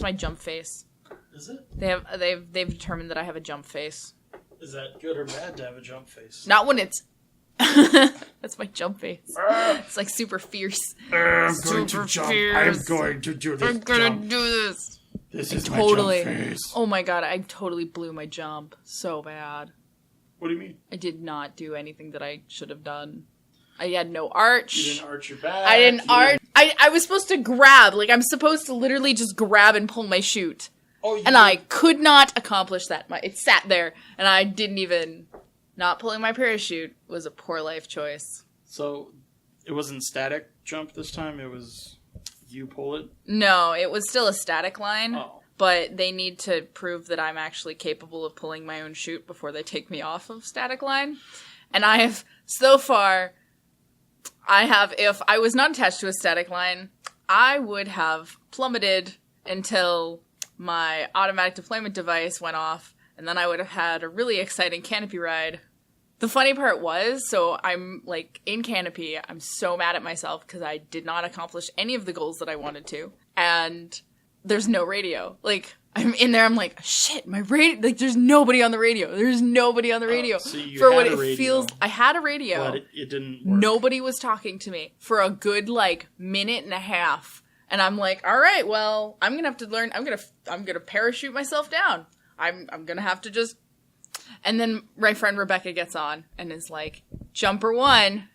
my jump face. Is it? They've determined that I have a jump face. Is that good or bad to have a jump face? Not when it's... That's my jump face. It's like super fierce. I'm going to jump. I'm going to do this. I'm gonna do this. This is Totally. my jump face. Oh my god, I totally blew my jump so bad. What do you mean? I did not do anything that I should have done. I had no arch. You didn't arch your back. I didn't arch. I was supposed to grab. Like, I'm supposed to literally just grab and pull my chute. Oh, and I could not accomplish that. It sat there, and I didn't even... Not pulling my parachute was a poor life choice. So, it wasn't static jump this time? It was you pull it? No, it was still a static line. Oh. But they need to prove that I'm actually capable of pulling my own chute before they take me off of static line. And I have, so far, if I was not attached to a static line, I would have plummeted until my automatic deployment device went off, and then I would have had a really exciting canopy ride. The funny part was, so I'm, like, in canopy, I'm so mad at myself because I did not accomplish any of the goals that I wanted to, and... There's no radio. Like, I'm in there, I'm like, shit, my radio, like, there's nobody on the radio. There's nobody on the radio. So you for had what a it radio, feels, I had a radio. but it didn't work. Nobody was talking to me for a good, like, minute and a half. And I'm like, all right, well, I'm gonna have to learn, I'm gonna parachute myself down. I'm gonna have to just... And then my friend Rebecca gets on and is like, Jumper one,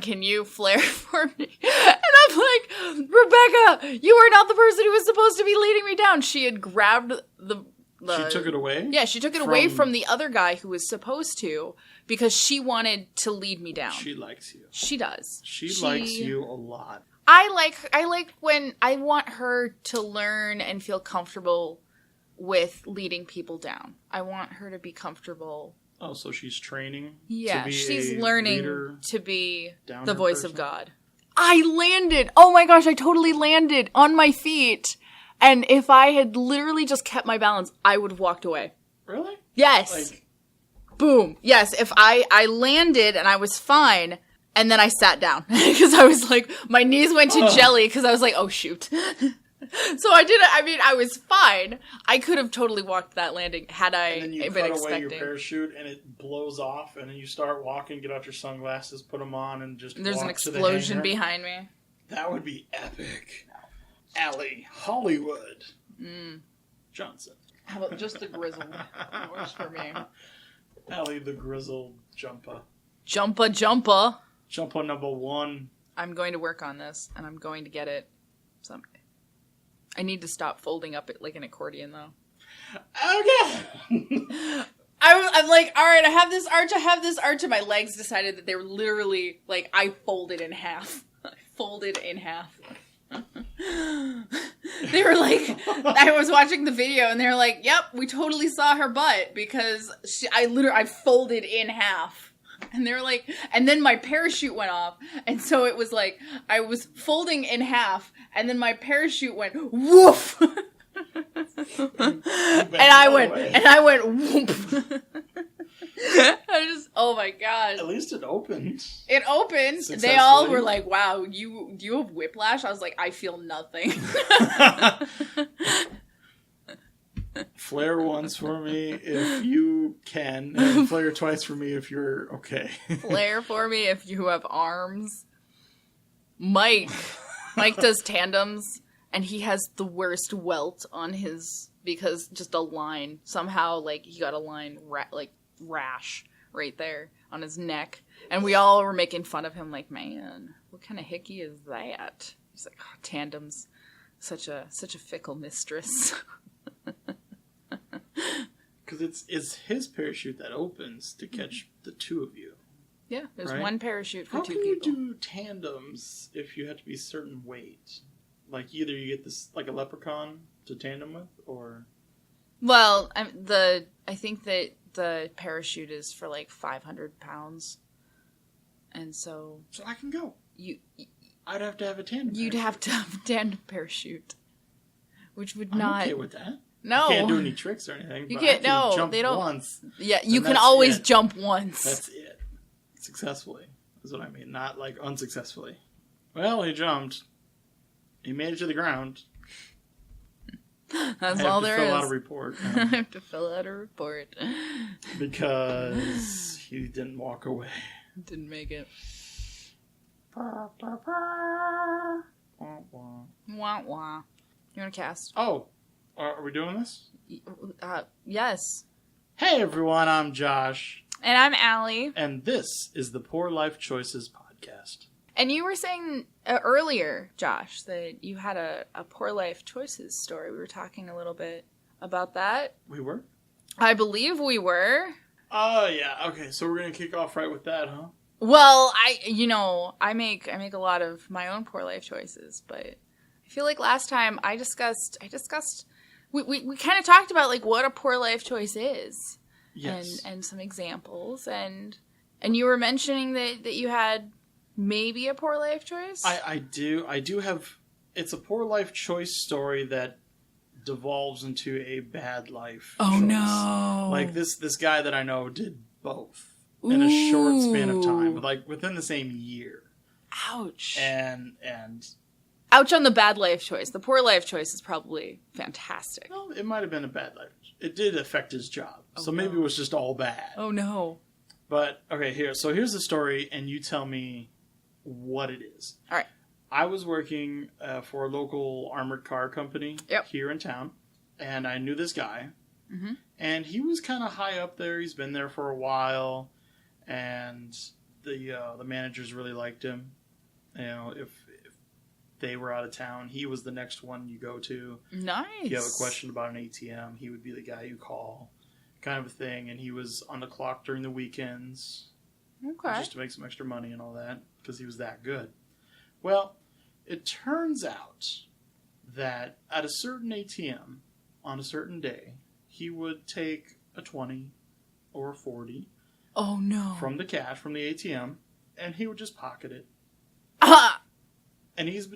can you flare for me? And I'm like, Rebecca, you are not the person who was supposed to be leading me down. She had grabbed the She took it away? Yeah, she took it away from the other guy who was supposed to because she wanted to lead me down. She likes you. She does. She likes you a lot. I like when I want her to learn and feel comfortable with leading people down. I want her to be comfortable. Oh, so she's training? Yeah, to be she's a learning leader, to be downer the voice person? of God. I landed! Oh my gosh, I totally landed on my feet. And if I had literally just kept my balance, I would have walked away. Really? Yes. Like, boom. Yes, if I landed and I was fine, and then I sat down. Because I was like, my knees went to jelly because I was like, oh shoot. So I didn't, I mean, I was fine. I could have totally walked that landing had I and then you been cut expecting. away your parachute and it blows off, and then you start walking, get out your sunglasses, put them on, and just There's walk an to the explosion hangar. behind me. That would be epic. Allie Hollywood Johnson. How about just the grizzled? That works for me. Allie the grizzled jumper. Jumpa. Jumper number 1. I'm going to work on this, and I'm going to get it someday. I need to stop folding up it like an accordion, though. Okay. I'm like, all right, I have this arch, and my legs decided that they were literally, like, I folded in half. I folded in half. They were like, I was watching the video, and they were like, yep, we totally saw her butt, because I folded in half. And they were like, and then my parachute went off, and so it was like, I was folding in half, and then my parachute went, woof! and I went, whoop! Oh my god. At least it opened. It opened. They all were like, wow, do you have whiplash? I was like, I feel nothing. Flare once for me if you can, and flare twice for me if you're okay. Flare for me if you have arms. Mike does tandems, and he has the worst welt on his, because just a line. Somehow, like, he got a line, rash right there on his neck. And we all were making fun of him, like, man, what kind of hickey is that? He's like, oh, tandems. Such a fickle mistress. Because it's his parachute that opens to catch the two of you. Yeah, there's right? one parachute for How two can people. you do tandems if you have to be a certain weight? Like, either you get this, like a leprechaun to tandem with, or... Well, I think that the parachute is for like 500 pounds. And so... So I can go. I'd have to have a tandem You'd parachute. have to have a tandem parachute. Which would I'm not... okay with that. No. You can't do any tricks or anything. You but can't, I can no, jump they don't... once. Yeah, you and can that's always it. jump once. That's it. Successfully, is what I mean. Not, like, unsuccessfully. Well, he jumped. He made it to the ground. That's I have all to there fill is. out a report I now have to fill out a report. because he didn't walk away. Didn't make it. Wah, wah. Wah wah. You want to cast? Oh, are we doing this? Yes. Hey everyone, I'm Josh, And I'm Allie. and this is the Poor Life Choices podcast. And you were saying earlier, Josh, that you had a poor life choices story. We were talking a little bit about that. We were? I believe we were. Oh, yeah. Okay, so we're going to kick off right with that, huh? Well, I make a lot of my own poor life choices, but I feel like last time I discussed we kind of talked about like what a poor life choice is. Yes. And some examples and you were mentioning that you had maybe a poor life choice? I do have... It's a poor life choice story that devolves into a bad life choice. No. Like this guy that I know did both in a short span of time, like within the same year. Ouch. And ouch on the bad life choice. The poor life choice is probably fantastic. well, it might have been a bad life. It did affect his job. Oh, so maybe no. it was just all bad. Oh no. But okay, here's the story and you tell me what it is. All right. I was working for a local armored car company here in town, and I knew this guy. Mm-hmm. And he was kind of high up there. He's been there for a while, and the managers really liked him. You know, if they were out of town, he was the next one you go to. Nice. If you have a question about an ATM, he would be the guy you call, kind of a thing. And he was on the clock during the weekends, Okay. just to make some extra money and all that, because he was that good. Well, it turns out that at a certain ATM, on a certain day, he would take a 20 or a 40 Oh no. from the cash, from the ATM, and he would just pocket it. Ah! And he's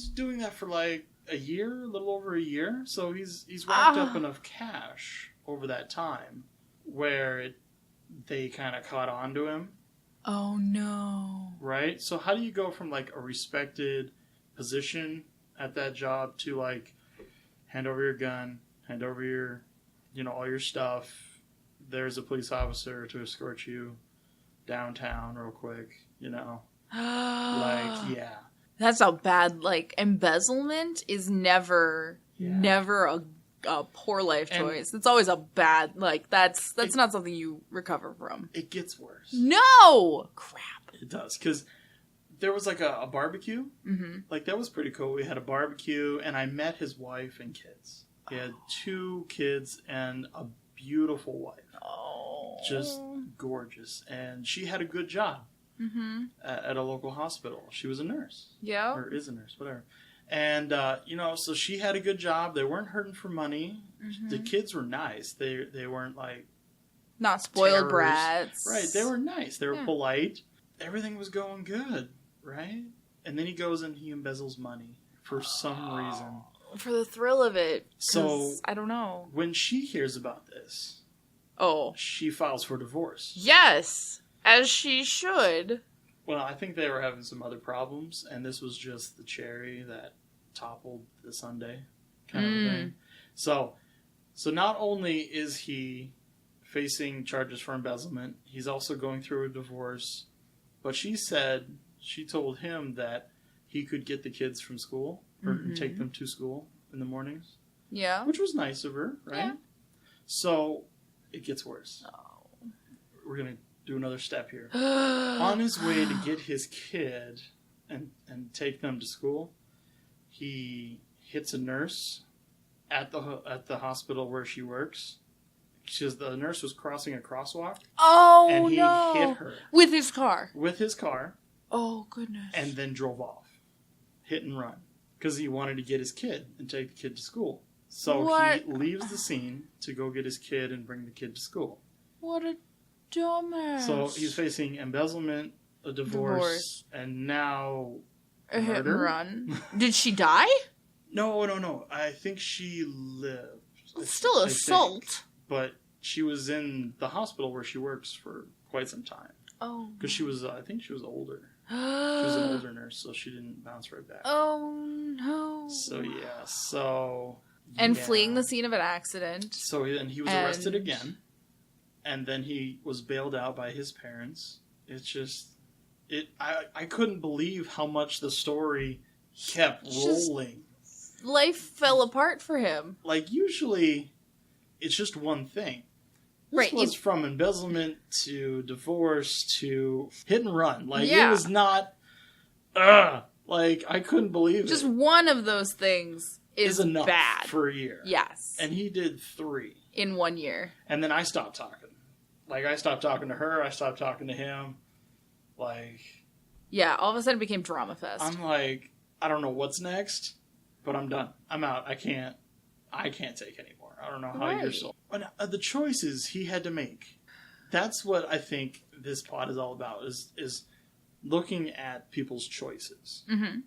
doing that for like a year, a little over a year. So he's racked up enough cash over that time where they kind of caught on to him. Oh no. Right? So how do you go from like a respected position at that job to like hand over your gun, hand over your, all your stuff. There's a police officer to escort you downtown real quick, like, yeah. That's a bad, embezzlement is never a poor life choice. It's always a bad, that's not something you recover from. It gets worse. No! Crap. It does, because there was like a barbecue. Mm-hmm. Like, that was pretty cool. We had a barbecue, and I met his wife and kids. He had 2 kids and a beautiful wife. Oh. Just gorgeous. And she had a good job at a local hospital. She was a nurse. Yeah. Or is a nurse, whatever. And, so she had a good job. They weren't hurting for money. Mm-hmm. The kids were nice. They weren't like... Not spoiled terrors. brats. Right. They were nice. They were polite. Everything was going good, right? And then he goes and he embezzles money for some reason. For the thrill of it. So, I don't know. when she hears about this, she files for divorce. Yes, as she should. Well, I think they were having some other problems, and this was just the cherry that toppled the sundae kind of thing. So not only is he facing charges for embezzlement, he's also going through a divorce, but she told him that he could get the kids from school, or take them to school in the mornings. Yeah. Which was nice of her, right? Yeah. So, it gets worse. Oh. We're going to do another step here. On his way to get his kid and take them to school, he hits a nurse at the hospital where she works. The nurse was crossing a crosswalk. Oh, and he no. hit her. With his car. With his car. Oh, goodness. And then drove off. Hit and run. Because he wanted to get his kid and take the kid to school. So he leaves the scene to go get his kid and bring the kid to school. What a dumbass. So he's facing embezzlement, a divorce. And now a hit and murder? run. Did she die? No. I think she lived. It's still assault. But she was in the hospital where she works for quite some time. Oh. Because she was, I think she was older. She was an older nurse, so she didn't bounce right back. Oh, no. So, yeah. So, And Yeah. fleeing the scene of an accident. So then he was arrested again, and then he was bailed out by his parents. It's just, I couldn't believe how much the story kept rolling. Life fell apart for him. Like, usually, it's just one thing. This Right, was from embezzlement to divorce to hit and run. Like, Yeah. it was not, like, I couldn't believe Just it. one of those things is Enough bad. for a year. Yes. And he did 3. In 1 year. And then I stopped talking. Like, I stopped talking to her. I stopped talking to him. Like, Yeah, all of a sudden it became Drama Fest. I'm like, I don't know what's next, but I'm done. I'm out. I can't take anymore. I don't know how you're Right. so. And the choices he had to make. That's what I think this pod is all about. Is looking at people's choices. Mm-hmm.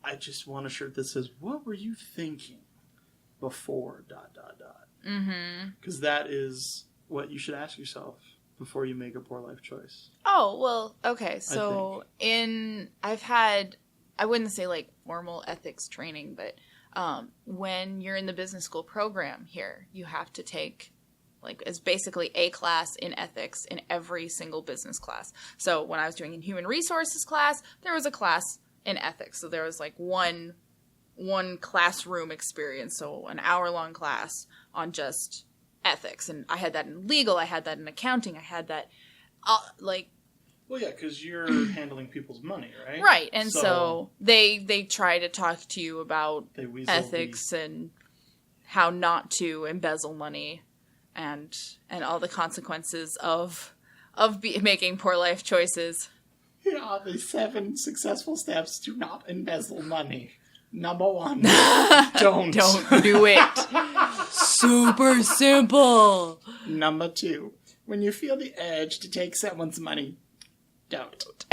I just want a shirt that says, "What were you thinking before?" ... Mm-hmm. Because that is what you should ask yourself before you make a poor life choice. Oh, well, okay. So I've had, I wouldn't say like formal ethics training, but when you're in the business school program here, you have to take like, it's basically a class in ethics in every single business class. So when I was doing in human resources class, there was a class in ethics. So there was like one classroom experience. So an hour-long class on just ethics. And I had that in legal. I had that in accounting. I had that Well, yeah, because you're handling people's money, right? right. And so they try to talk to you about they weasel ethics and how not to embezzle money and all the consequences of making poor life choices. Here are the 7 successful steps to not embezzle money. Number 1, don't. Don't do it. Super simple. Number 2, when you feel the urge to take someone's money, don't.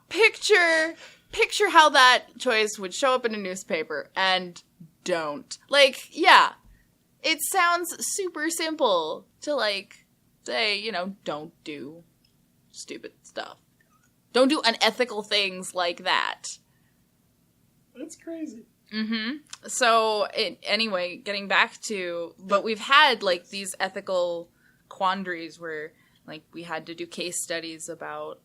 Picture how that choice would show up in a newspaper and don't. Like, yeah, it sounds super simple to like say, you know, don't do stupid stuff. Don't do unethical things like that. That's crazy. Mm-hmm. So, anyway, getting back to, but we've had like these ethical quandaries where like we had to do case studies about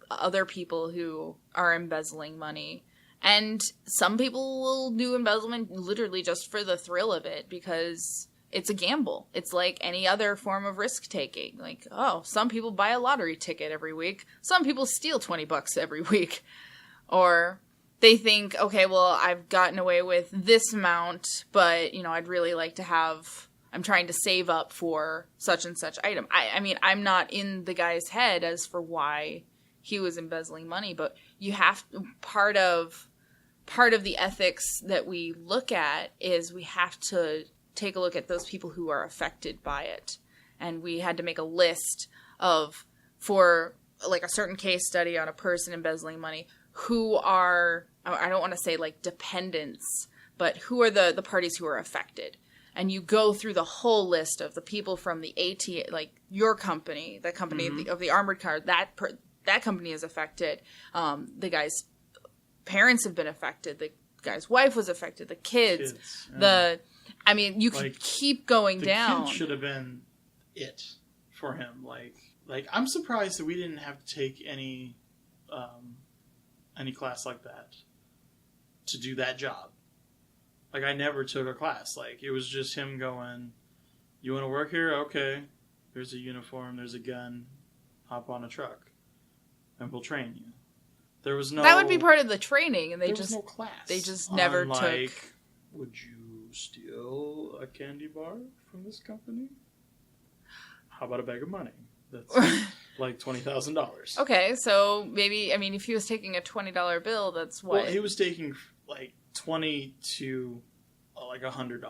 other people who are embezzling money. And some people will do embezzlement literally just for the thrill of it because it's a gamble. It's like any other form of risk taking. Like, oh, some people buy a lottery ticket every week. Some people steal $20 every week. Or they think, okay, well, I've gotten away with this amount, but, you know, I'd really like to have, I'm trying to save up for such and such item. I mean, I'm not in the guy's head as for why he was embezzling money, but you have, part of the ethics that we look at is we have to take a look at those people who are affected by it. And we had to make a list of, for like a certain case study on a person embezzling money, who are, I don't want to say like dependents, but who are the parties who are affected. And you go through the whole list of the people from the AT, like your company, the company of the armored car, that company is affected. The guy's parents have been affected. The guy's wife was affected. The kids. Yeah. I mean, you could keep going down. The kid should have been it for him. Like I'm surprised that we didn't have to take any class like that to do that job. Like, I never took a class. Like, it was just him going, you want to work here? Okay. There's a uniform. There's a gun. Hop on a truck. And we'll train you. There was no... That would be part of the training, and there was no class. They just never took... Would you steal a candy bar from this company? How about a bag of money? That's like $20,000. Okay, so maybe, I mean, if he was taking a $20 bill, that's what? Well, he was taking like $20 to like $100.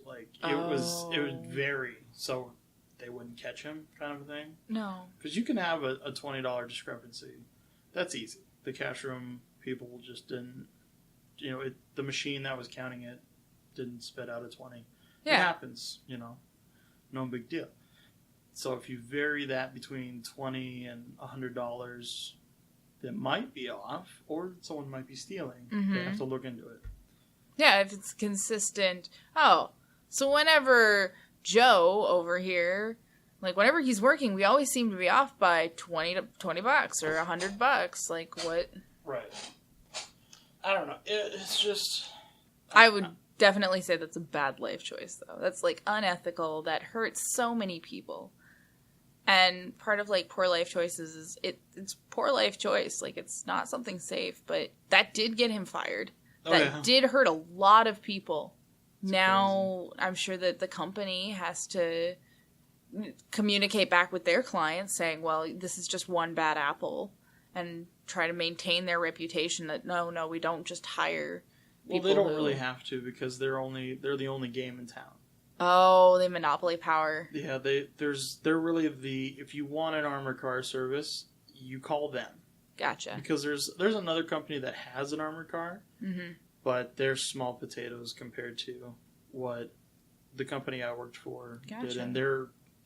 Like it would vary, so they wouldn't catch him, kind of a thing. No, because you can have a $20 discrepancy. That's easy. The cash room people just didn't, the machine that was counting it didn't spit out a 20. Yeah. It happens, no big deal. So if you vary that between $20 and $100, that might be off, or someone might be stealing. Mm-hmm. They have to look into it. Yeah, if it's consistent. Oh, so whenever Joe over here, like whenever he's working, we always seem to be off by $20 or $100. Like what? Right. I don't know. It's just. I would definitely say that's a bad life choice, though. That's like unethical. That hurts so many people. And part of like poor life choices is it's poor life choice. Like it's not something safe, but that did get him fired. That did hurt a lot of people. It's now crazy. I'm sure that the company has to communicate back with their clients saying, well, this is just one bad apple, and try to maintain their reputation that no, we don't just hire people. Well, they don't really have to because they're the only game in town. Oh, they monopoly power. Yeah, they're really if you want an armored car service, you call them. Gotcha. Because there's another company that has an armored car, but they're small potatoes compared to what the company I worked for did, and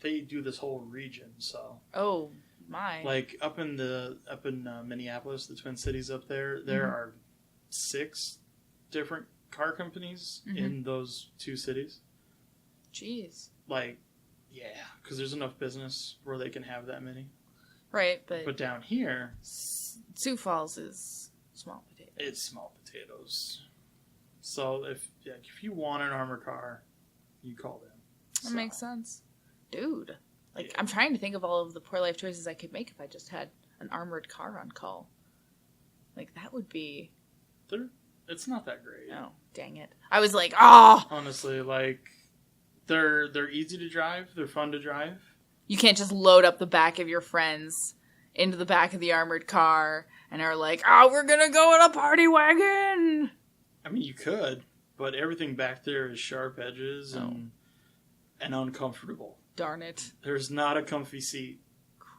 they do this whole region. So oh my, like up in Minneapolis, the Twin Cities up there are 6 different car companies in those 2 cities. Jeez. Like, yeah, because there's enough business where they can have that many. Right, but down here, Sioux Falls is small potatoes. It's small potatoes. So if you want an armored car, you call them. That makes sense, dude. Like I'm trying to think of all of the poor life choices I could make if I just had an armored car on call. Like that would be. It's not that great. Oh, dang it! I was like, oh. Honestly, like. They're easy to drive. They're fun to drive. You can't just load up the back of your friends into the back of the armored car and are like, oh, we're going to go in a party wagon. I mean, you could, but everything back there is sharp edges and uncomfortable. Darn it. There's not a comfy seat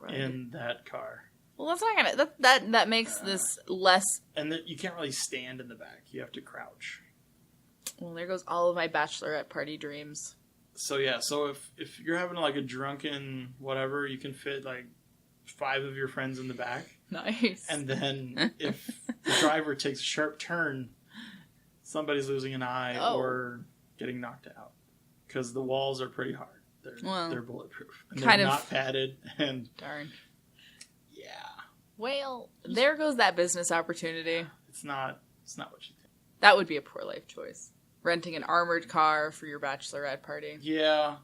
in that car. Well, that's not going to... That makes this less... And you can't really stand in the back. You have to crouch. Well, there goes all of my bachelorette party dreams. So yeah, if you're having like a drunken whatever, you can fit like 5 of your friends in the back. Nice. And then if the driver takes a sharp turn, somebody's losing an eye or getting knocked out because the walls are pretty hard. They're bulletproof. And they're not padded. And darn. Yeah. Well, there goes that business opportunity. It's not what you think. That would be a poor life choice. Renting an armored car for your bachelorette party. Yeah.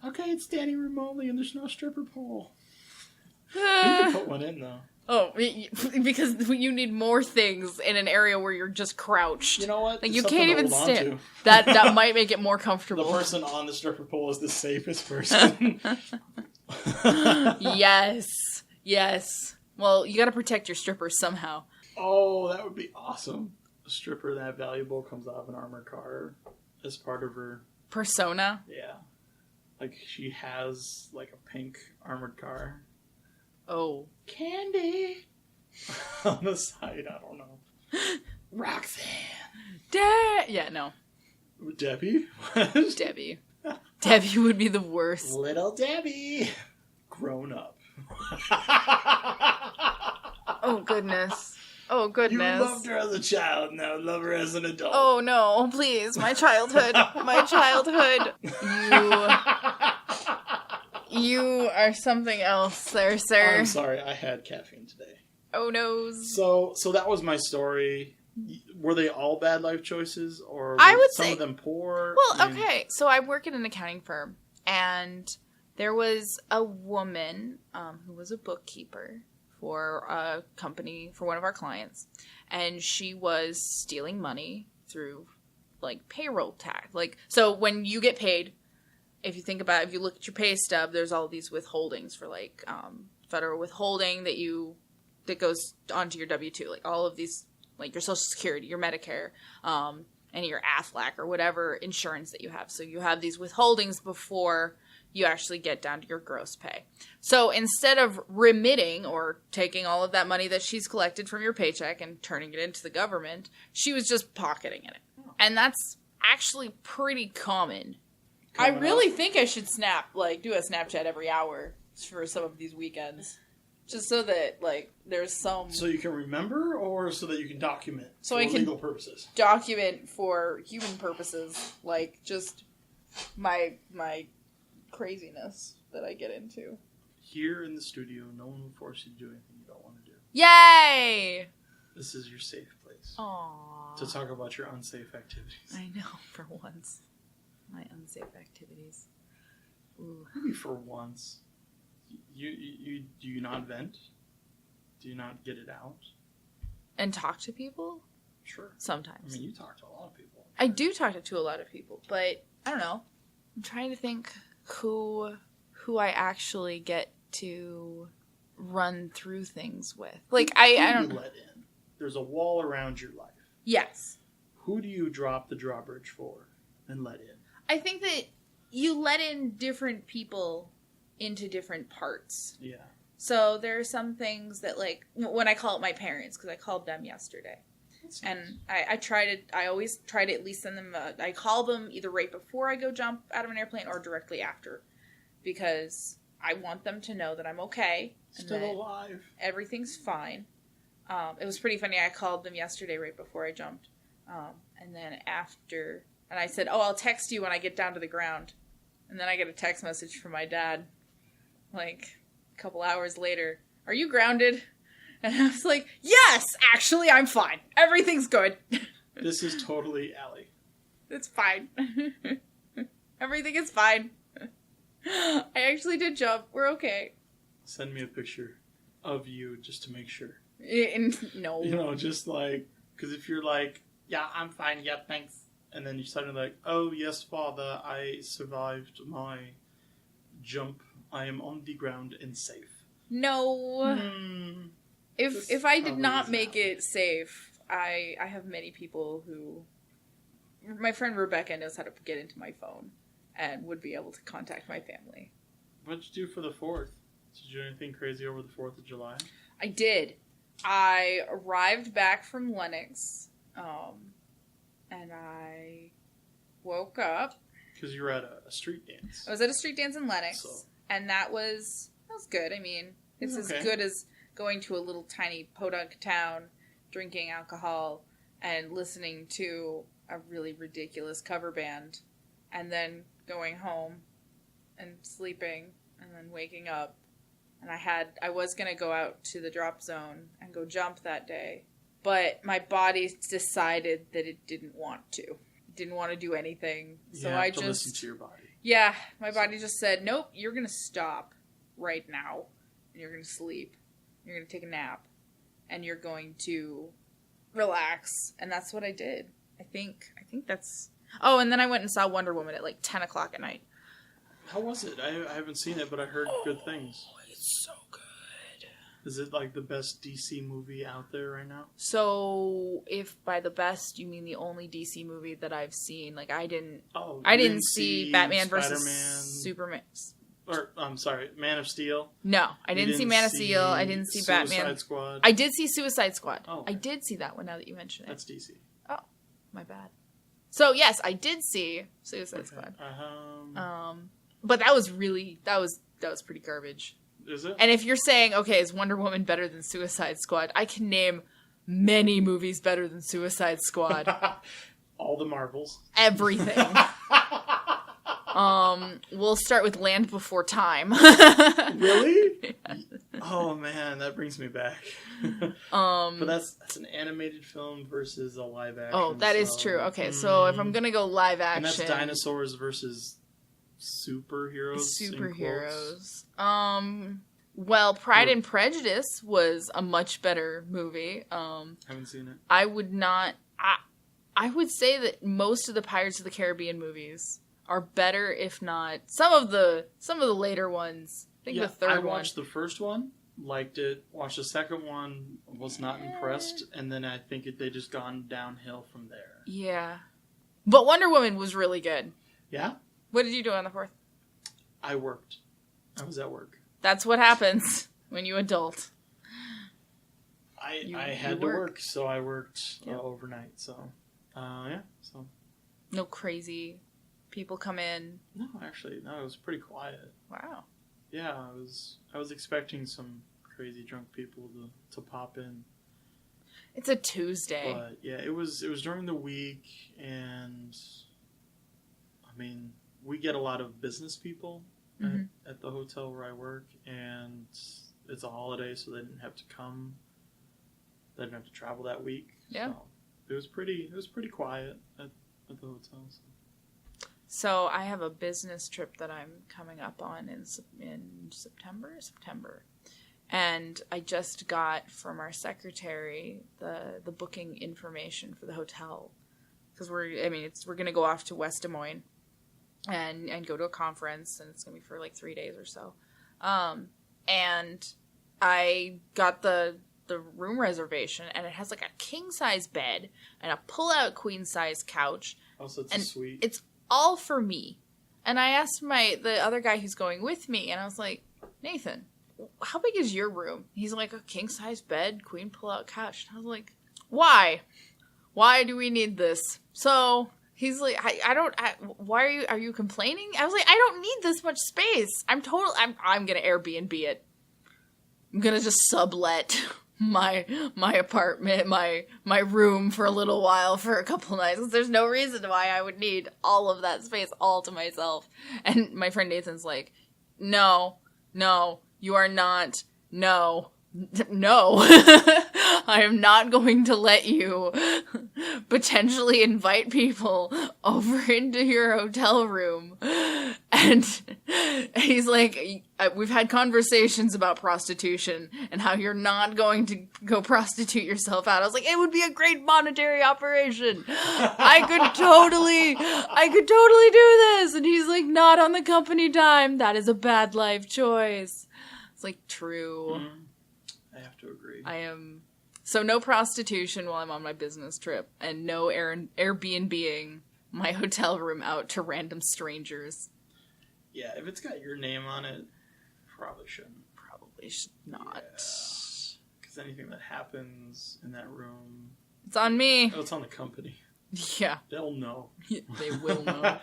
Okay, it's standing remotely and there's no stripper pole. You can put one in, though. Oh, because you need more things in an area where you're just crouched. You know what? Like you can't even stand. That might make it more comfortable. The person on the stripper pole is the safest person. Yes. Well, you gotta protect your strippers somehow. Oh, that would be awesome. A stripper that valuable comes out of an armored car as part of her persona. Yeah. Like she has like a pink armored car. Oh. Candy. On the side, I don't know. Roxanne. Yeah, no. Debbie? Debbie. Debbie would be the worst. Little Debbie. Grown up. Oh, goodness. Oh, goodness. You loved her as a child, now love her as an adult. Oh, no, please. My childhood. My childhood. You are something else there, sir. I'm sorry, I had caffeine today. Oh, no. So that was my story. Were they all bad life choices, or I would some say, of them poor? Well, okay. So I work at an accounting firm, and there was a woman who was a bookkeeper for a company, for one of our clients, and she was stealing money through, like, payroll tax. Like, so when you get paid, if you think about it, if you look at your pay stub, there's all these withholdings for, like, federal withholding that goes onto your W-2. Like, all of these, like, your Social Security, your Medicare, and your AFLAC or whatever insurance that you have. So you have these withholdings before you actually get down to your gross pay. So instead of remitting or taking all of that money that she's collected from your paycheck and turning it into the government, she was just pocketing it. And that's actually pretty common. I really think I should do a Snapchat every hour for some of these weekends. Just so that, like, there's some So you can remember, or so that you can document So for I can- legal purposes? document for human purposes, like, just my craziness that I get into. Here in the studio, no one will force you to do anything you don't want to do. Yay! This is your safe place Aww. to talk about your unsafe activities. I know, for once. My unsafe activities. Ooh. Maybe for once. You do you not vent? Do you not get it out? And talk to people? Sure. Sometimes. I mean, you talk to a lot of people. I do talk to a lot of people, but I don't know. I'm trying to think who I actually get to run through things with. Like, I Who don't do you let in? There's a wall around your life. Yes. Who do you drop the drawbridge for and let in? I think that you let in different people into different parts. Yeah. So there are some things that, like, when I call it my parents, because I called them yesterday. That's And I always try to at least send them, I call them either right before I go jump out of an airplane or directly after. Because I want them to know that I'm okay. And still that alive. everything's fine. It was pretty funny. I called them yesterday right before I jumped. And then after, and I said, I'll text you when I get down to the ground. And then I get a text message from my dad, like, a couple hours later. Are you grounded? And I was like, yes, actually, I'm fine. Everything's good. This is totally Allie. It's fine. Everything is fine. I actually did jump. We're okay. Send me a picture of you just to make sure. No. You know, just like, because if you're like, yeah, I'm fine, yeah, thanks. And then you suddenly like, oh, yes, father, I survived my jump. I am on the ground and safe. No. This If I did probably not is make Allie. it safe, I have many people who... My friend Rebecca knows how to get into my phone and would be able to contact my family. What'd you do for the 4th? Did you do anything crazy over the 4th of July? I did. I arrived back from Lenox, and I woke up. Because you were at a street dance. I was at a street dance in Lenox, So- and that was good. I mean, it's Okay. as good as going to a little tiny podunk town, drinking alcohol, and listening to a really ridiculous cover band, and then going home and sleeping, and then waking up. And I was going to go out to the drop zone and go jump that day, but my body decided that it didn't want to. It didn't want to do anything. So you have I to just... listen to your body. Yeah, my body just said, nope, you're going to stop right now. And you're going to sleep. You're going to take a nap. And you're going to relax. And that's what I did. I think that's... Oh, and then I went and saw Wonder Woman at like 10 o'clock at night. How was it? I haven't seen it, but I heard good things. It's so good. Is it like the best DC movie out there right now? So, if by the best you mean the only DC movie that I've seen, like I didn't You didn't see Batman versus Spider-Man, Superman. or I'm sorry, Man of Steel. No, I didn't see Man of Steel. I didn't see Batman. Suicide Squad. I did see Suicide Squad. Oh, okay. I did see that one now that you mention it. That's DC. My bad. So yes, I did see Suicide Squad. But that was pretty garbage. Is it? And if you're saying, okay, is Wonder Woman better than Suicide Squad? I can name many movies better than Suicide Squad. All the Marvels. Everything. We'll start with Land Before Time. Really? Oh man, that brings me back. But that's an animated film versus a live action. Oh, that is true. Okay, so if I'm gonna go live action, and that's dinosaurs versus superheroes. in quotes. Superheroes. Well, Pride and Prejudice was a much better movie. Haven't seen it. I would not. I would say that most of the Pirates of the Caribbean movies are better, if not some of the later ones. I think the third I one. watched the first one, liked it. Watched the second one, was not impressed, and then I think they just gone downhill from there. Yeah, but Wonder Woman was really good. Yeah, What did you do on the 4th? I worked. I was at work. That's what happens when you adult. I had to work, so I worked Yep. overnight. So, so No crazy people come in. no, actually, no, it was pretty quiet. Wow. Yeah, I was expecting some crazy drunk people to pop in. It's a Tuesday. But yeah, it was during the week, and I mean, we get a lot of business people at the hotel where I work, and it's a holiday, so they didn't have to come. They didn't have to travel that week. Yeah. So it was pretty quiet at the hotel. So I have a business trip that I'm coming up on in September. And I just got from our secretary the booking information for the hotel. Because we're going to go off to West Des Moines and go to a conference, and it's going to be for like 3 days or so. And I got the room reservation, and it has like a king-size bed and a pull-out queen-size couch. Oh, so it's and a suite. It's all for me. And I asked the other guy who's going with me, and I was like, Nathan, how big is your room? He's like, a king-size bed, queen pull-out couch. And I was like, why? Why do we need this? So he's like, why are you complaining? I was like, I don't need this much space. I'm going to Airbnb it. I'm going to just sublet my apartment, my room for a little while, for a couple nights. There's no reason why I would need all of that space all to myself. And my friend Nathan's like, no, you are not. No. I am not going to let you potentially invite people over into your hotel room. And he's like, we've had conversations about prostitution and how you're not going to go prostitute yourself out. I was like, it would be a great monetary operation. I could totally do this. And he's like, not on the company dime. That is a bad life choice. It's like, true. I have to agree. I am. So no prostitution while I'm on my business trip, and no Airbnb-ing my hotel room out to random strangers. Yeah, if it's got your name on it, probably shouldn't. Probably should not. Because anything that happens in that room... It's on me. Oh, it's on the company. Yeah. They'll know. Yeah, they will know.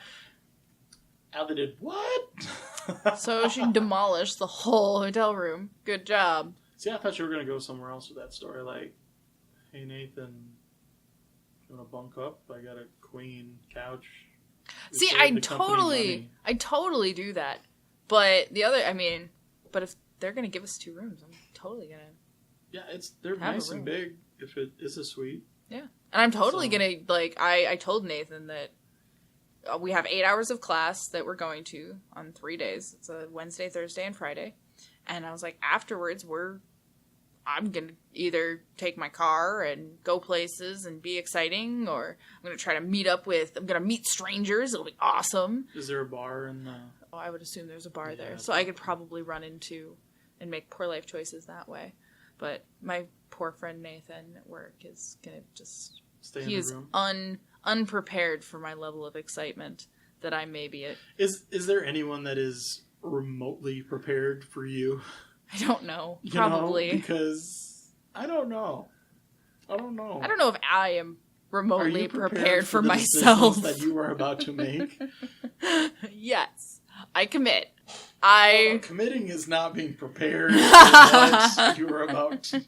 Allie did what? So she demolished the whole hotel room. Good job. See, I thought you were going to go somewhere else with that story. Like, hey, Nathan, you want to bunk up? I got a queen couch. See, I totally do that. But but if they're going to give us 2 rooms, I'm totally going to. Yeah, they're nice and big if it is a suite. Yeah. And I'm totally going to, like, I told Nathan that we have 8 hours of class that we're going to on 3 days. It's a Wednesday, Thursday, and Friday. And I was like, afterwards, I'm going to either take my car and go places and be exciting, or I'm going to try to I'm going to meet strangers. It'll be awesome. Is there a bar in the... Oh, I would assume there's a bar there. So I could probably run into and make poor life choices that way. But my poor friend Nathan at work is going to just... Stay in the room? He is unprepared for my level of excitement that I may be at. Is there anyone that is remotely prepared for you? I don't know. Probably. Because I don't know. I don't know if I am remotely prepared for the myself that you are about to make. Yes. I commit. Well, committing is not being prepared for what you are about to.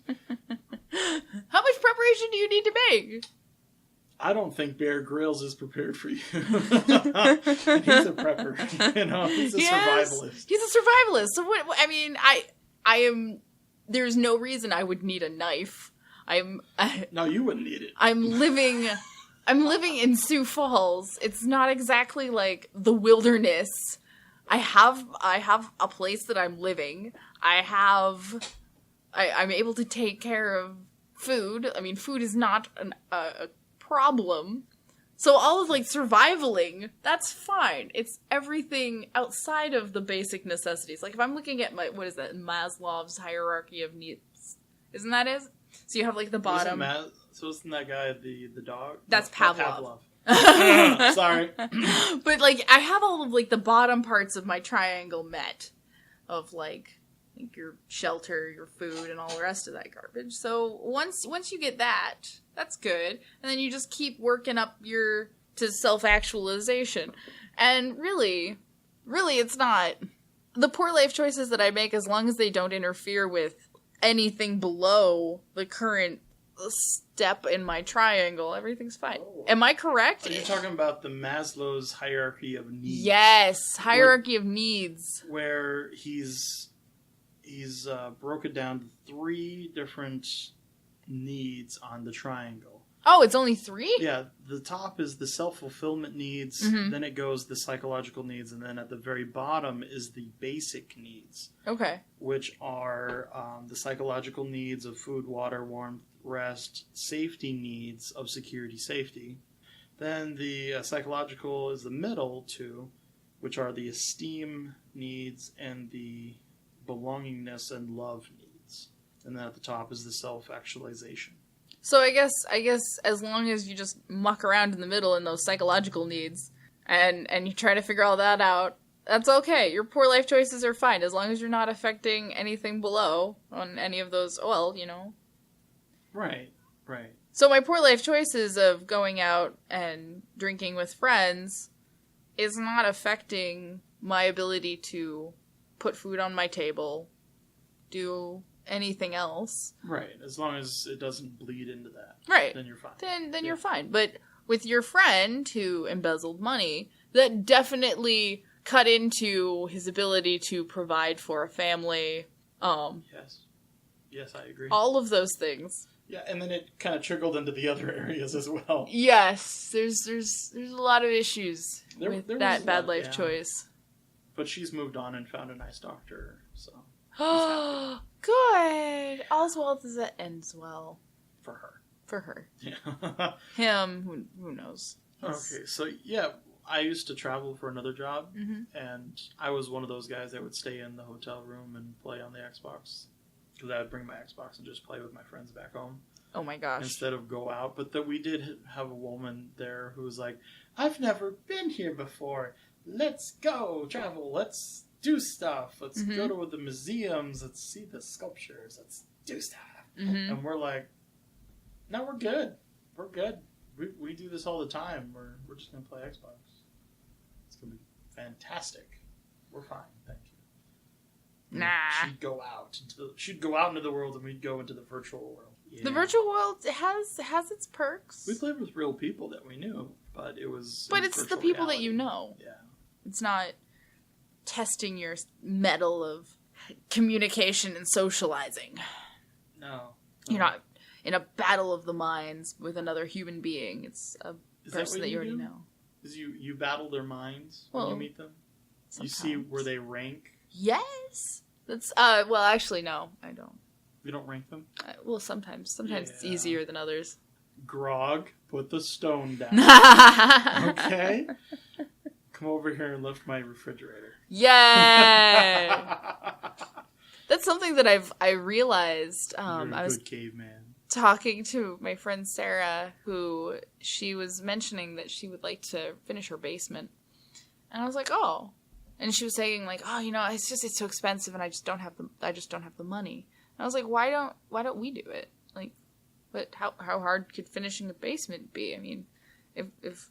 How much preparation do you need to make? I don't think Bear Grylls is prepared for you. He's a prepper. He's a survivalist. He's a survivalist. So what? I mean, I am. There's no reason I would need a knife. No, you wouldn't need it. I'm living in Sioux Falls. It's not exactly like the wilderness. I have a place that I'm living. I'm able to take care of food. I mean, food is not a problem. So all of like survivaling, that's fine. It's everything outside of the basic necessities. Like if I'm looking at Maslow's hierarchy of needs, isn't that it? So you have like the bottom. So isn't that guy the dog? That's Pavlov. Sorry. But like I have all of like the bottom parts of my triangle met, of like your shelter, your food, and all the rest of that garbage. So once you get that, that's good. And then you just keep working up to self-actualization. And really, it's not the poor life choices that I make, as long as they don't interfere with anything below the current step in my triangle, everything's fine. Oh. Am I correct? Are you talking about the Maslow's hierarchy of needs? Yes, hierarchy of needs. Where he's broken down to 3 different needs on the triangle. Oh, it's only 3? Yeah, the top is the self-fulfillment needs, Mhm. then it goes the psychological needs, and then at the very bottom is the basic needs, Okay. which are the psychological needs of food, water, warmth, rest, safety needs of security, safety. Then the psychological is the middle 2, which are the esteem needs and the belongingness and love needs. And then at the top is the self-actualization. So I guess as long as you just muck around in the middle in those psychological needs and you try to figure all that out, that's okay. Your poor life choices are fine as long as you're not affecting anything below on any of those, well, you know. Right. So my poor life choices of going out and drinking with friends is not affecting my ability to put food on my table, do anything else. Right. As long as it doesn't bleed into that. Right. Then you're fine. Then you're fine. But with your friend who embezzled money, that definitely cut into his ability to provide for a family. Yes, I agree. All of those things. Yeah, and then it kind of trickled into the other areas as well. Yes, there's a lot of issues with there that was a bad lot, life yeah. choice. But she's moved on and found a nice doctor, so Oh, good. All's well that ends well for her. for her. Yeah. Him, who knows? Okay, so yeah, I used to travel for another job, Mhm. and I was one of those guys that would stay in the hotel room and play on the Xbox. Because I would bring my Xbox and just play with my friends back home Oh my gosh. instead of go out. But we did have a woman there who was like, I've never been here before. Let's go travel. Let's do stuff. Let's Mhm. go to the museums. Let's see the sculptures. Let's do stuff. Mhm. And we're like, no, we're good. We're good. We do this all the time. We're just going to play Xbox. It's going to be fantastic. We're fine. Thank you. Nah. She'd go out into the world, and we'd go into the virtual world. Yeah. The virtual world has its perks. We played with real people that we knew, but it was. But it's the virtual people reality. that you know. Yeah. It's not testing your mettle of communication and socializing. No. You're not in a battle of the minds with another human being. It's a Is person what that you already do? know. Is you battle their minds when Well, you meet them? Sometimes. You see where they rank? Yes. That's well, actually, no, I don't. You don't rank them? Well, sometimes it's Yeah. easier than others. Grog, put the stone down. Okay? Come over here and lift my refrigerator. Yay! That's something that I realized. You're I a was good caveman. talking to my friend Sarah, who she was mentioning that she would like to finish her basement, and I was like, oh, and she was saying like, oh, you know, it's so expensive, and I just don't have the money. And I was like, why don't we do it? Like, but how hard could finishing a basement be? I mean, if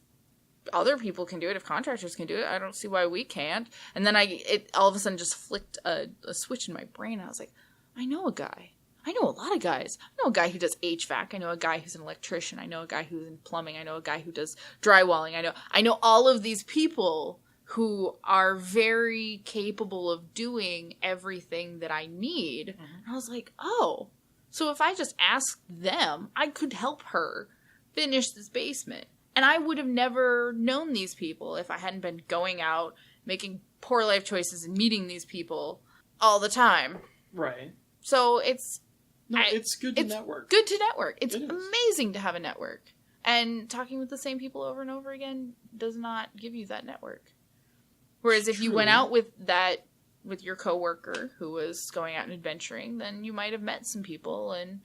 other people can do it, if contractors can do it, I don't see why we can't. And then it all of a sudden just flicked a switch in my brain. I was like, I know a guy. I know a lot of guys. I know a guy who does HVAC. I know a guy who's an electrician. I know a guy who's in plumbing. I know a guy who does drywalling. I know all of these people who are very capable of doing everything that I need. Mhm. And I was like, oh, so if I just asked them, I could help her finish this basement. And I would have never known these people if I hadn't been going out, making poor life choices and meeting these people all the time. Right. So it's It's good to network. good to network. It's It is. amazing to have a network. And talking with the same people over and over again does not give you that network. Whereas if you True. went out with your coworker who was going out and adventuring, then you might have met some people and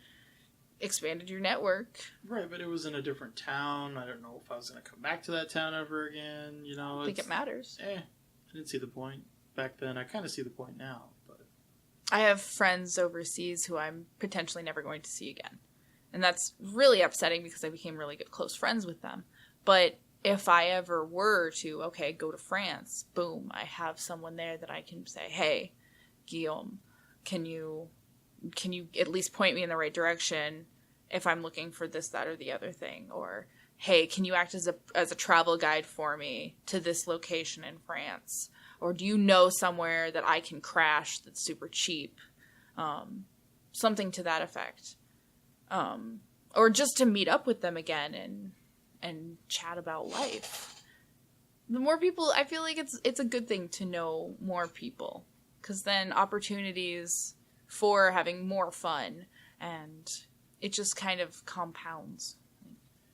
expanded your network. Right, but it was in a different town. I don't know if I was going to come back to that town ever again. You know, I think it matters. I didn't see the point back then. I kind of see the point now, but I have friends overseas who I'm potentially never going to see again. And that's really upsetting because I became really good close friends with them. But if I ever were to, go to France, boom, I have someone there that I can say, hey, Guillaume, can you can you at least point me in the right direction if I'm looking for this, that, or the other thing? Or, hey, can you act as a travel guide for me to this location in France? Or do you know somewhere that I can crash that's super cheap? Something to that effect. Or just to meet up with them again and chat about life. The more people, I feel like it's a good thing to know more people, because then opportunities for having more fun, and it just kind of compounds.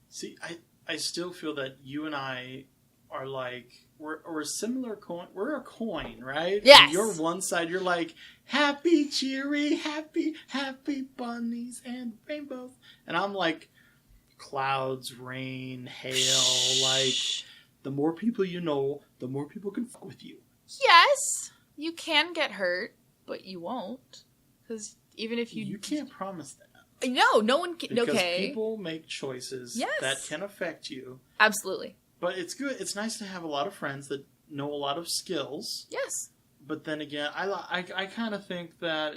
See, I still feel that you and I are like, we're a similar coin. We're a coin, right? Yes. And you're one side. You're like happy, cheery, happy bunnies and rainbows, and I'm like clouds, rain, hail. Like, the more people you know, the more people can fuck with you. Yes, you can get hurt, but you won't, because even if you can't promise that. No one can. Because okay, people make choices that can affect you. Absolutely. But it's good. It's nice to have a lot of friends that know a lot of skills. Yes. But then again, I kind of think that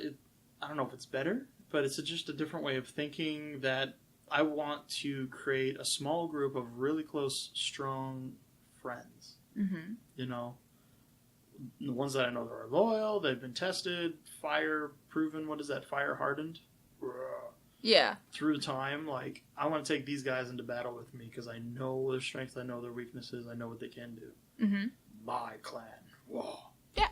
I don't know if it's better, but it's just a different way of thinking, that I want to create a small group of really close, strong friends. Mm-hmm. You know, the ones that I know that are loyal, they've been tested, fire proven. What is that? Fire hardened. Yeah. Through time, like, I want to take these guys into battle with me because I know their strengths, I know their weaknesses, I know what they can do. Mm-hmm. My clan. Whoa. Yeah.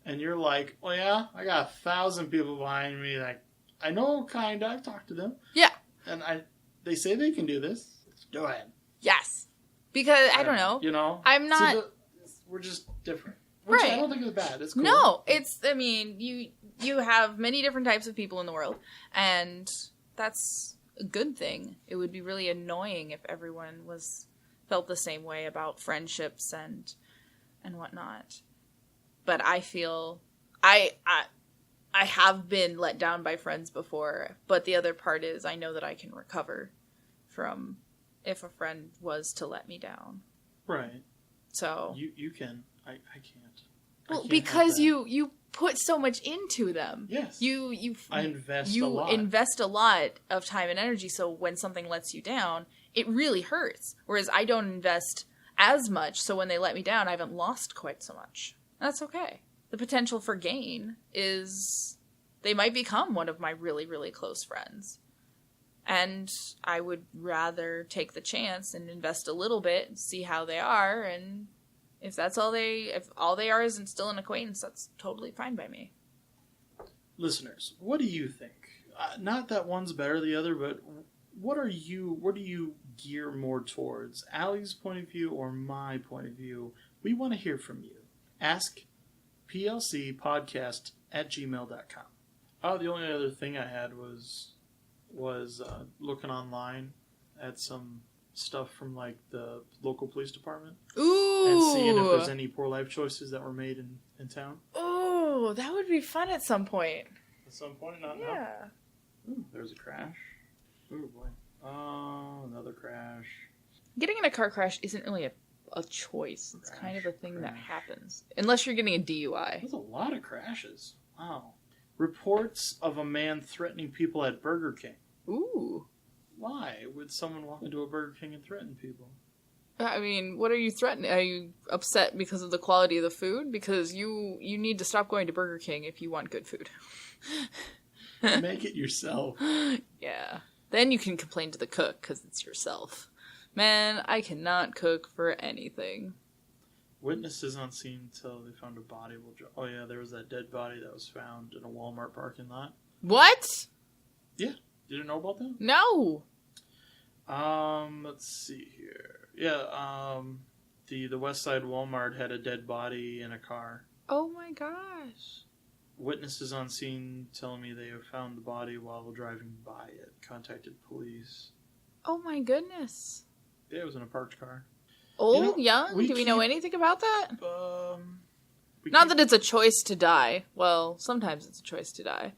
And you're like, oh yeah, I got 1,000 people behind me that I know, kinda. I've talked to them. Yeah. And they say they can do this. Let's do it. Yes. Because I don't know. You know, I'm not. We're just different. Which Right. I don't think is bad. It's cool. No, it's. I mean, you have many different types of people in the world, and that's a good thing. It would be really annoying if everyone felt the same way about friendships and whatnot. But I feel I have been let down by friends before, but the other part is I know that I can recover from if a friend was to let me down. Right. So you can. I can't. Well, because you put so much into them. Yes. I invest a lot. You invest a lot of time and energy, so when something lets you down, it really hurts. Whereas I don't invest as much, so when they let me down, I haven't lost quite so much. That's okay. The potential for gain is they might become one of my really, really close friends. And I would rather take the chance and invest a little bit and see how they are, and if all they are is still an acquaintance, that's totally fine by me. Listeners, what do you think? Not that one's better than the other, but what do you gear more towards? Allie's point of view or my point of view? We want to hear from you. Ask plcpodcast@gmail.com. The only other thing I had was looking online at some stuff from like the local police department. Ooh. And seeing if there's any poor life choices that were made in town. Oh, that would be fun at some point. At some point, not now. Yeah. Ooh, there's a crash. Ooh, boy. Another crash. Getting in a car crash isn't really a choice. It's kind of a thing that happens. Unless you're getting a DUI. There's a lot of crashes. Wow. Reports of a man threatening people at Burger King. Ooh. Why would someone walk into a Burger King and threaten people? I mean, what are you threatening? Are you upset because of the quality of the food? Because you need to stop going to Burger King if you want good food. Make it yourself. Yeah. Then you can complain to the cook because it's yourself. Man, I cannot cook for anything. Witnesses on scene until they found a body. Oh yeah, there was that dead body that was found in a Walmart parking lot. What? Yeah. You didn't know about that? No. Let's see here. Yeah, the West Side Walmart had a dead body in a car. Oh my gosh. Witnesses on scene telling me they have found the body while driving by it. Contacted police. Oh my goodness. Yeah, it was in a parked car. Old, young? Do we know anything about that? Not that it's a choice to die. Well, sometimes it's a choice to die.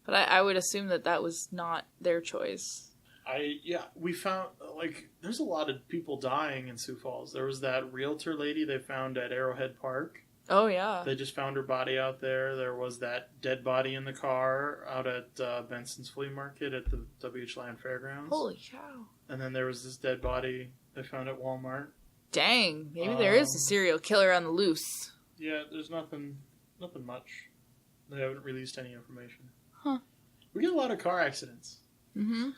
But I would assume that was not their choice. We found, there's a lot of people dying in Sioux Falls. There was that realtor lady they found at Arrowhead Park. Oh, yeah. They just found her body out there. There was that dead body in the car out at Benson's Flea Market at the WH Land Fairgrounds. Holy cow. And then there was this dead body they found at Walmart. Dang. Maybe there is a serial killer on the loose. Yeah, there's nothing much. They haven't released any information. Huh. We get a lot of car accidents. Mm-hmm.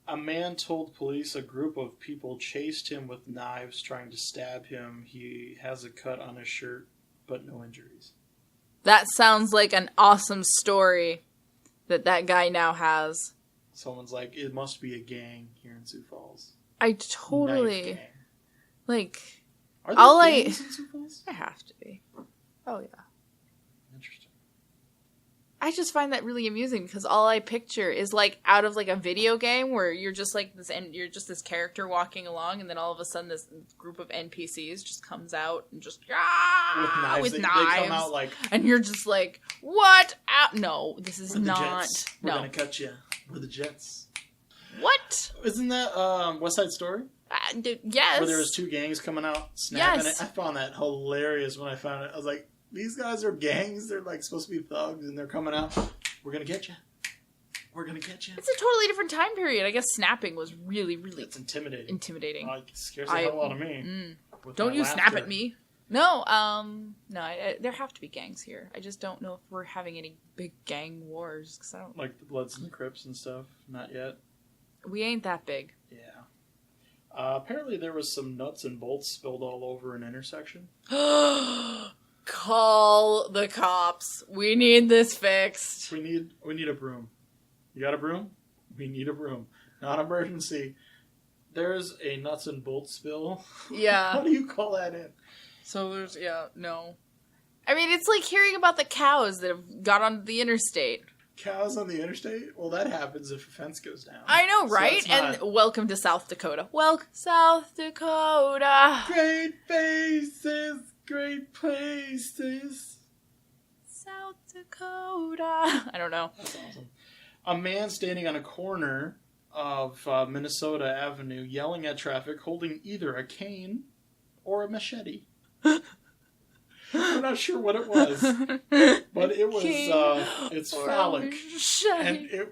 A man told police a group of people chased him with knives trying to stab him. He has a cut on his shirt, but no injuries. That sounds like an awesome story that guy now has. Someone's like, it must be a gang here in Sioux Falls. I Knife totally... gang. Like... Are there I'll, gangs in Sioux Falls? I have to be. Oh, yeah. Interesting. I just find that really amusing because all I picture is like out of like a video game where you're just like this and you're just this character walking along and then all of a sudden this group of NPCs just comes out and just with They knives come out like, and you're just like, what? No, this is we're the not. Jets. We're No. gonna cut you. We're the Jets. What? Isn't that West Side Story? Yes. Where there was two gangs coming out snapping Yes. it. I found that hilarious when I found it. I was like, these guys are gangs. They're like supposed to be thugs, and they're coming out. We're gonna get you. We're gonna get you. It's a totally different time period. I guess snapping was really, really It's intimidating. intimidating. It scares the hell out of me. with Don't my you snap laughter. at me. No, there have to be gangs here. I just don't know if we're having any big gang wars. Cause I don't. Like the Bloods and the Crips and stuff. Not yet. We ain't that big. Yeah. Apparently there was some nuts and bolts spilled all over an intersection. Call the cops. We need this fixed. We need a broom. You got a broom? We need a broom. Not emergency. There's a nuts and bolts spill. How Yeah. do you call that in? So there's no. I mean, it's like hearing about the cows that have got onto the interstate. Cows on the interstate? Well, that happens if a fence goes down. I know, So right? it's not- And welcome to South Dakota. Welcome, South Dakota. Great faces, great places. South Dakota. I don't know. That's awesome. A man standing on a corner of Minnesota Avenue yelling at traffic holding either a cane or a machete. I'm not sure what it was, but it was, it's phallic. And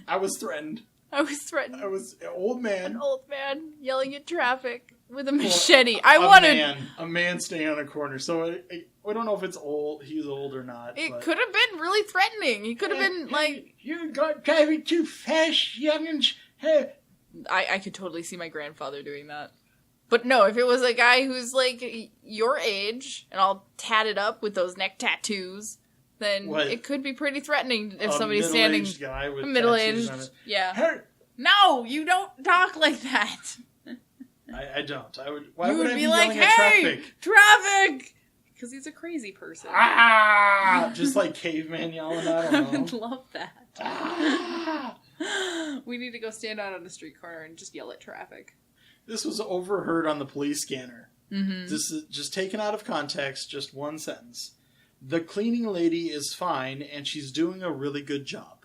I was threatened. I was threatened. I was an old man. An old man yelling at traffic with a machete. I A man standing on a corner. So we don't know if it's old. He's old or not. It but- could have been really threatening. He could have been like. You got driving too fast, youngins. Hey. I could totally see my grandfather doing that. But no, if it was a guy who's like your age and all tatted up with those neck tattoos, then What? it could be pretty threatening if A somebody's standing. middle-aged guy with A tattoos middle-aged, on it. yeah. Hey, No, you don't talk like that. I don't. I would. Why You would would I be be like, yelling at "Hey, traffic? traffic!" Because he's a crazy person. Ah! Just like caveman yelling. I I don't would know. love that. Ah! We need to go stand out on a street corner and just yell at traffic. This was overheard on the police scanner. Mm-hmm. This is just taken out of context. Just one sentence. The cleaning lady is fine, and she's doing a really good job.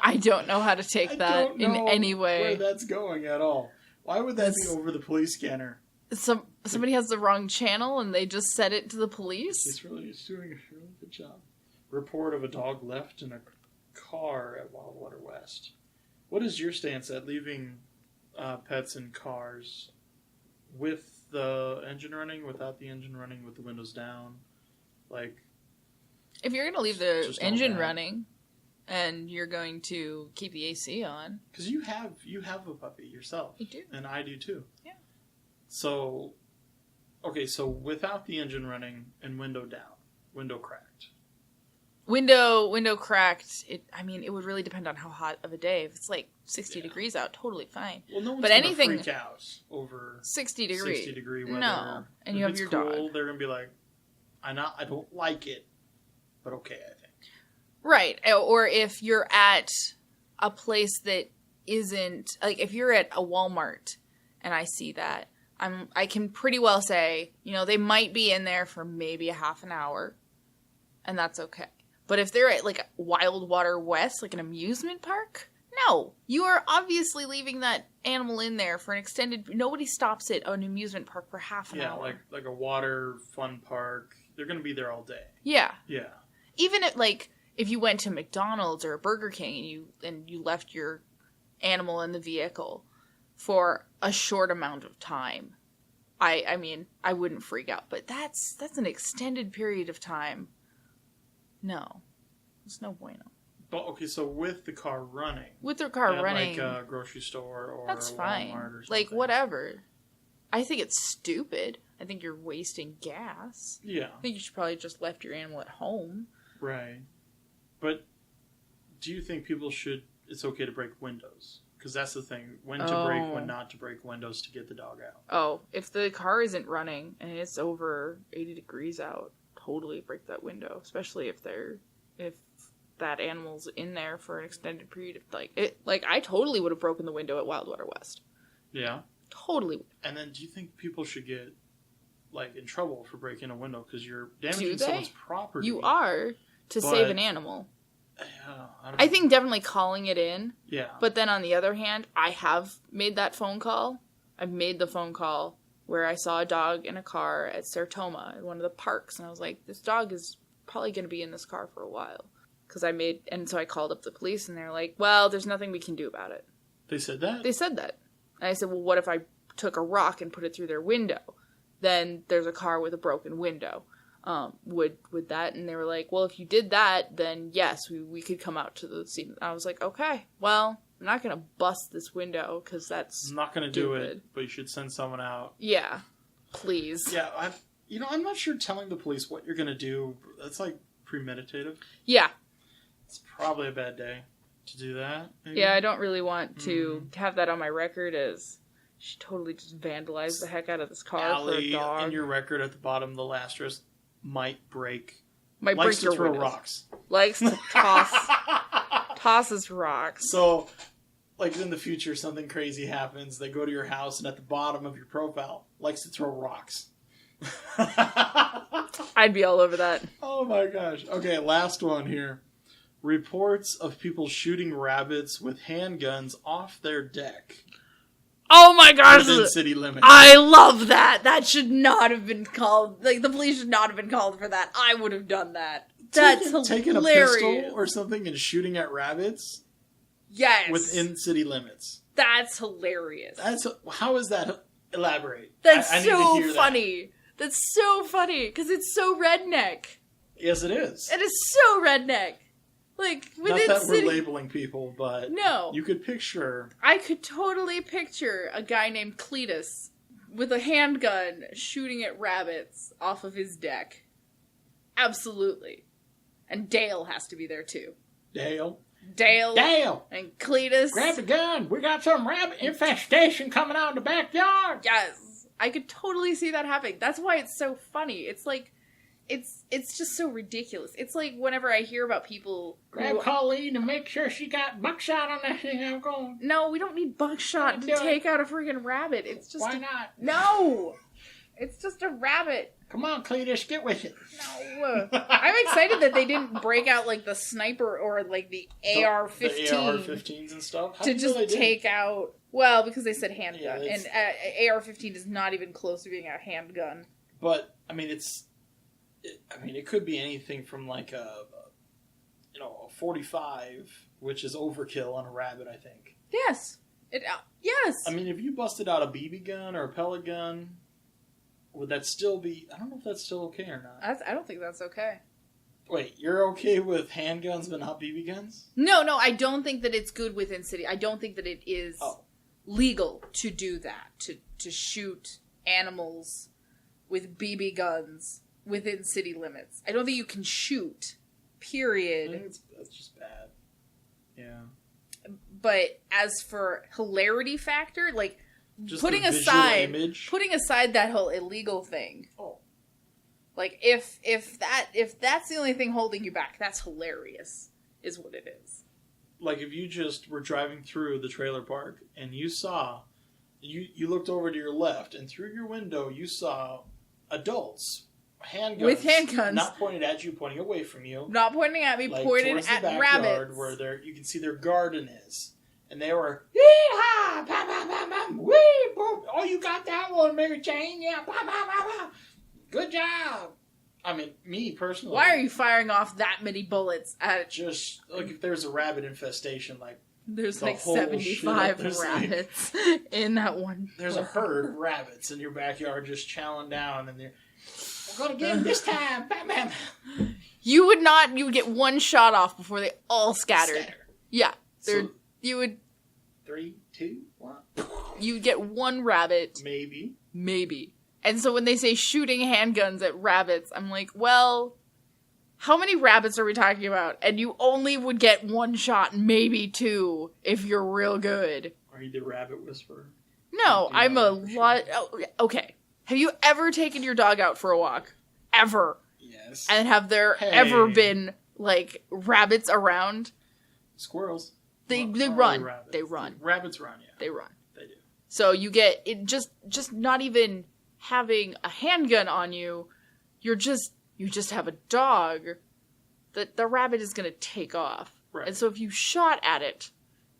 I don't know how to take that in any where way. that's going at all. Why would that be over the police scanner? Somebody has the wrong channel and they just set it to the police? She's doing a really good job. Report of a dog left in a car at Wildwater West. What is your stance at leaving pets in cars with the engine running, without the engine running, with the windows down? Like, If you're going to leave the Just all engine bad. running and you're going to keep the AC on, because you have a puppy yourself. I do. And I do too. Yeah. So, okay, so without the engine running and window down, window cracked. Window cracked. It would really depend on how hot of a day. If it's like 60 degrees out, totally fine. Well, no one's But gonna anything- freak out over 60 degrees. 60-degree weather. No, and If you have it's your cool, dog. They're gonna be like, I don't like it, but okay, I think. Right. Or if you're at a place that isn't, like if you're at a Walmart and I see that, I can pretty well say, they might be in there for maybe a half an hour and that's okay. But if they're at like Wildwater West, like an amusement park, No, you are obviously leaving that animal in there for an extended. Nobody stops at an amusement park for half an hour. like a water fun park. They're gonna be there all day. Yeah. Yeah. Even at if you went to McDonald's or Burger King and you left your animal in the vehicle for a short amount of time, I mean, I wouldn't freak out. But that's an extended period of time. No, it's no bueno. But okay, so with the car running, With their car running, like a grocery store or that's a fine. Walmart or something. Like whatever. I think it's stupid. I think you're wasting gas. Yeah. I think you should probably just left your animal at home. Right. But do you think it's okay to break windows? Because that's the thing. When to break, when not to break windows to get the dog out. Oh, if the car isn't running and it's over 80 degrees out, totally break that window. Especially if that animal's in there for an extended period of I totally would have broken the window at Wildwater West. Yeah. Totally. And then do you think people should get in trouble for breaking a window because you're damaging someone's property? You are to save an animal. I think definitely calling it in. Yeah. But then on the other hand, I have made that phone call. I've made the phone call where I saw a dog in a car at Sartoma at one of the parks, and I was like, this dog is probably going to be in this car for a while. And so I called up the police, and they're like, well, there's nothing we can do about it. They said that? They said that. And I said, well, what if I took a rock and put it through their window? Then there's a car with a broken window. Would that? And they were like, well, if you did that, then yes, we could come out to the scene. I was like, okay, well, I'm not going to bust this window because that's I'm not going to do it, but you should send someone out. Yeah, please. Yeah, I'm not sure telling the police what you're going to do. That's premeditative. Yeah. It's probably a bad day to do that. Maybe. Yeah, I don't really want to have that on my record as she totally just vandalized the heck out of this car for a dog. In your record at the bottom of the asterisk, likes break your to throw windows. Rocks. Likes to tosses rocks. So, in the future, something crazy happens. They go to your house, and at the bottom of your profile, likes to throw rocks. I'd be all over that. Oh my gosh. Okay, last one here. Reports of people shooting rabbits with handguns off their deck. Oh my gosh! Within city limits. I love that. That should not have been called. The police should not have been called for that. I would have done that. That's hilarious. Taking a pistol or something and shooting at rabbits. Yes. Within city limits. That's hilarious. How is that? Elaborate. That's I so need to hear funny. That's so funny because it's so redneck. Yes, it is. It is so redneck. Within Not that city... we're labeling people, but no, you could picture. I could totally picture a guy named Cletus with a handgun shooting at rabbits off of his deck. Absolutely. And Dale has to be there too. Dale. And Cletus. Grab the gun. We got some rabbit infestation coming out in the backyard. Yes. I could totally see that happening. That's why it's so funny. It's it's just so ridiculous. It's like whenever I hear about people... Grab Colleen and make sure she got buckshot on that thing I'm going. No, we don't need buckshot to take out a freaking rabbit. It's just... Why not? No! It's just a rabbit. Come on, Cletus, get with it. No. I'm excited that they didn't break out the sniper or the AR-15. The AR-15s and stuff? To just take out... Well, because they said handgun. Yeah, and AR-15 is not even close to being a handgun. But, it could be anything from a 45, which is overkill on a rabbit, I think. Yes. Yes. If you busted out a BB gun or a pellet gun, would that still be... I don't know if that's still okay or not. I don't think that's okay. Wait, you're okay with handguns but not BB guns? No, I don't think that it's good within city. I don't think that it is legal to do that, to shoot animals with BB guns within city limits. I don't think you can shoot, period. I think that's just bad. Yeah. But as for hilarity factor, just putting aside that whole illegal thing. Oh. If that's the only thing holding you back, that's hilarious, is what it is. If you just were driving through the trailer park and you saw, you looked over to your left and through your window you saw adults, handguns. With handguns. Not pointed at you, pointing away from you. Not pointing at me, pointed towards at the backyard rabbits. where you can see their garden is. and they were, yee-haw, bam, bam, bam, bam, wee, boom. Oh, you got that one, Mary Jane, yeah, bam, bam, bam, bam. Good job. I mean, me personally. Why are you firing off that many bullets at? Just like if there's a rabbit infestation, like There's the like whole 75 shit. There's rabbits in that one. there's a herd of rabbits in your backyard just chowing down, and they're, we're gonna get him this time, bam, bam. You would not. You would get one shot off before they all scattered. Scatter. Yeah, So, you would. 3, 2, 1. You would get one rabbit, Maybe. maybe. And so when they say shooting handguns at rabbits, I'm like, well, how many rabbits are we talking about? And you only would get one shot, maybe two, if you're real good. Are you the rabbit whisperer? No, Yeah, I'm a for sure. lot. Oh, okay. Have you ever taken your dog out for a walk? Ever? Yes. And have there Hey. ever been, like, rabbits around? Squirrels. They Well, not run. really rabbits. They run. Rabbits run, yeah. They run. They do. So you get it just not even having a handgun on you, you just have a dog that the rabbit is gonna take off. Right. And so if you shot at it,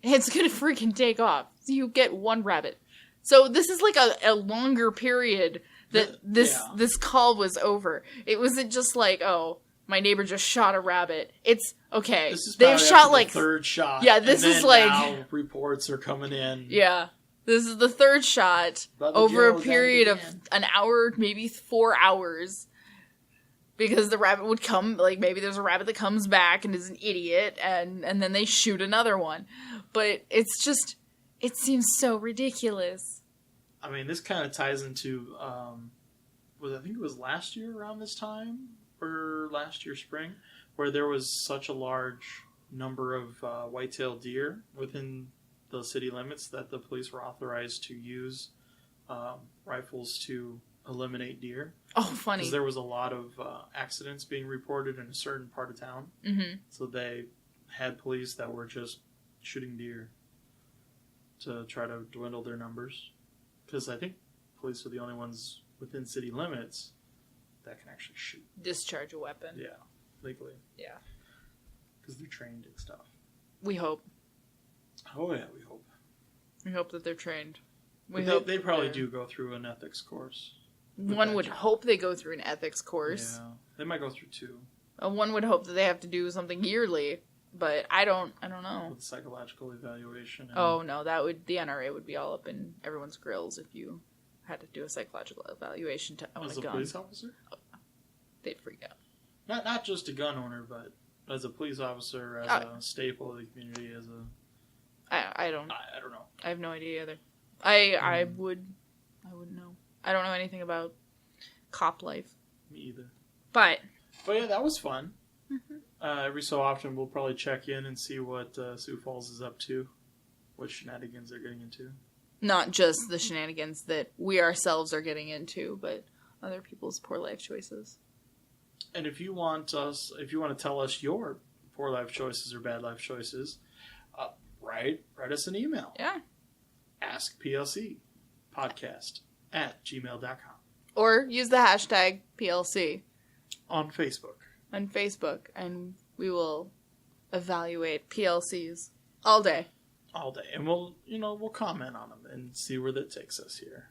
it's gonna freaking take off. So you get one rabbit. So this is like a longer period that this call was over. It wasn't just like, oh, my neighbor just shot a rabbit. It's okay. This is They've probably shot after like the third shot. Yeah, this and is then like- now reports are coming in. Yeah. This is the third shot Bubba over a Joe's period at of it again. an hour, maybe 4 hours. Because the rabbit would come, like maybe there's a rabbit that comes back and is an idiot, and then they shoot another one. But it's just, it seems so ridiculous. I mean, this kind of ties into, I think it was last year around this time, or last year spring, where there was such a large number of white-tailed deer within the city limits that the police were authorized to use rifles to eliminate deer. Oh, funny. Because there was a lot of accidents being reported in a certain part of town. Mm-hmm. So they had police that were just shooting deer to try to dwindle their numbers. Because I think police are the only ones within city limits that can actually shoot. Discharge a weapon. Yeah, legally. Yeah. Because they're trained and stuff. We hope. Oh yeah, we hope. We hope that they're trained. They probably do go through an ethics course. One would hope they go through an ethics course. Yeah, they might go through 2. One would hope that they have to do something yearly, but I don't know. With psychological evaluation. And Oh no, the NRA would be all up in everyone's grills if you had to do a psychological evaluation to own as a a gun. police officer? They'd freak out. Not just a gun owner, but as a police officer, as a staple of the community, as a... I don't know. I have no idea either. I wouldn't know. I don't know anything about cop life. Me either. But yeah, that was fun. Every so often we'll probably check in and see what Sioux Falls is up to, what shenanigans they're getting into. not just the shenanigans that we ourselves are getting into, but other people's poor life choices. And if you want to tell us your poor life choices or bad life choices, write us an email. Yeah. askplcpodcast@gmail.com. Or use the hashtag PLC On Facebook. on Facebook, and we will evaluate PLCs all day. All day. And we'll comment on them and see where that takes us here.